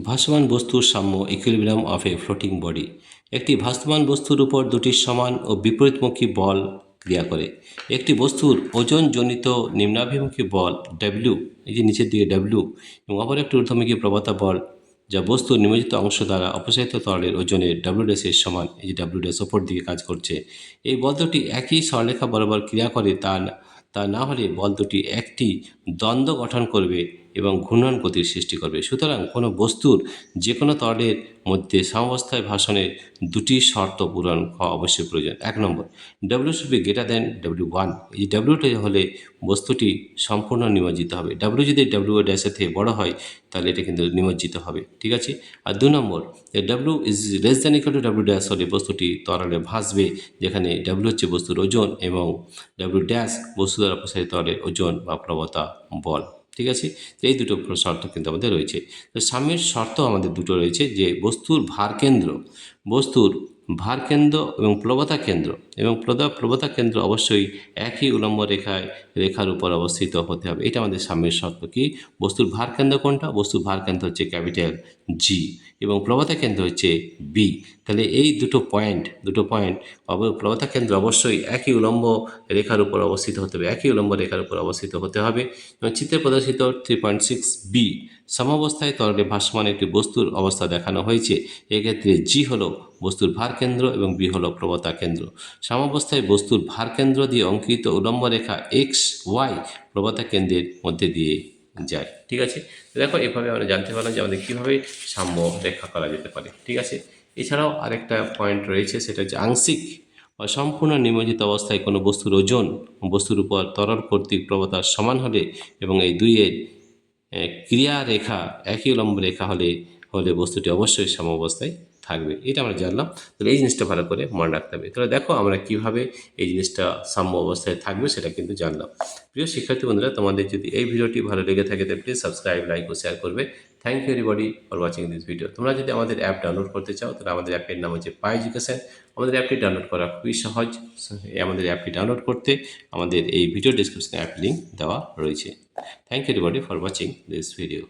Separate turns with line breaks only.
ভাসমান বস্তুর সাম্য equilibrium of A floating body. একটি ভাসমান বস্তুর উপর দুটি সমান ও বিপরীতমুখী বল ক্রিয়া করে। একটি বস্তুর ওজনজনিত নিম্নাভিমুখী বল ডব্লিউ, এই যে নিচের দিকে ডব্লিউ, এবং অপর একটি ঊর্ধ্বমুখী প্রবণতা বল যা বস্তুর নিমজ্জিত অংশ দ্বারা অপসারিত তরলের ওজনের ডাব্লিউ ড্যাশের সমান, এই যে ডাব্লিউ ড্যাশ ওপর দিকে কাজ করছে। এই বল দুটি একই সরলরেখা বরাবর ক্রিয়া করে, তা না হলে বল দুটি একটি দ্বন্দ্ব গঠন করবে এবং ঘূর্ণন গতির সৃষ্টি করবে। সুতরাং কোনো বস্তুর যে কোনো তরলের মধ্যে সাম্যাবস্থায় ভাসনের দুটি শর্ত পূরণ হওয়া অবশ্যই প্রয়োজন। 1 নম্বর, W should be greater than W one. এই ডাব্লিউটা হলে বস্তুটি সম্পূর্ণ নিমজ্জিত হবে। ডাব্লিউ যদি ডাব্লিউ ড্যাশের থেকে বড় হয় তাহলে এটা কিন্তু নিমজ্জিত হবে, ঠিক আছে। আর 2 নম্বর, W is less than equal to W dash হলে বস্তুটি তরলে ভাসবে, যেখানে ডাব্লিউ হচ্ছে বস্তুর ওজন এবং ডাব্লিউ ড্যাশ বস্তু দ্বারা প্রসারিত তরলের ওজন বা প্রবণতা বল, ঠিক আছে। তো এই দুটো শর্ত কিন্তু আমাদের রয়েছে। তো সাম্যের শর্ত আমাদের দুটো রয়েছে, যে বস্তুর ভার কেন্দ্র এবং প্লবতা কেন্দ্র প্রবতা কেন্দ্র অবশ্যই একই উলম্ব রেখার উপর অবস্থিত হতে হবে। এটা আমাদের সাম্যের শর্ত। কি, বস্তুর ভার কেন্দ্র কোনটা? বস্তুর ভার কেন্দ্র হচ্ছে ক্যাপিটাল জি এবং প্রবতা কেন্দ্র হচ্ছে বি। তাহলে এই দুটো পয়েন্ট প্রবতা কেন্দ্র অবশ্যই একই উলম্ব রেখার উপর অবস্থিত হতে হবে, এবং চিত্রে প্রদর্শিত 3.6 বি সমাবস্থায় তরলে ভাসমান একটি বস্তুর অবস্থা দেখানো হয়েছে। এক্ষেত্রে জি হলো বস্তুর ভার কেন্দ্র এবং বি হলো প্রবতা কেন্দ্র। সাম্যাবস্থায় বস্তুর ভার কেন্দ্র দিয়ে অঙ্কিত উলম্ব রেখা এক্স ওয়াই প্রবতা কেন্দ্রের মধ্যে দিয়ে যায়, ঠিক আছে। দেখো, এভাবে আমরা জানতে পারলাম যে আমাদের কীভাবে সাম্য রেখা করা যেতে পারে, ঠিক আছে। এছাড়াও আরেকটা পয়েন্ট রয়েছে, সেটা হচ্ছে আংশিক বা সম্পূর্ণ নিমজ্জিত অবস্থায় কোনো বস্তুর ওজন বস্তুর উপর তরল কর্তৃক প্রবতার সমান হলে এবং এই দুইয়ের ক্রিয়া রেখা একই উলম্ব রেখা হলে বস্তুটি অবশ্যই সাম্যাবস্থায় থাকবে। এটা আমরা জানলাম। তাহলে এই জিনিসটা ভালো করে মনে রাখতে হবে। তাহলে দেখো আমরা কিভাবে এই জিনিসটা সাম্য অবস্থায় থাকবে সেটা কিন্তু জানলাম। প্রিয় শিক্ষার্থী বন্ধুরা, তোমাদের যদি এই ভিডিওটি ভালো লেগে থাকে তাহলে প্লিজ সাবস্ক্রাইব, লাইক ও শেয়ার করবে। Thank you everybody for watching this video. তোমরা যদি আমাদের অ্যাপ ডাউনলোড করতে চাও তাহলে আমাদের অ্যাপের নাম হচ্ছে পাই এডুকেশন। আমাদের অ্যাপটি ডাউনলোড করা খুবই সহজ। আমাদের অ্যাপটি ডাউনলোড করতে আমাদের এই ভিডিও ডিসক্রিপশনে অ্যাপ লিঙ্ক দেওয়া রয়েছে। Thank you everybody for watching this video.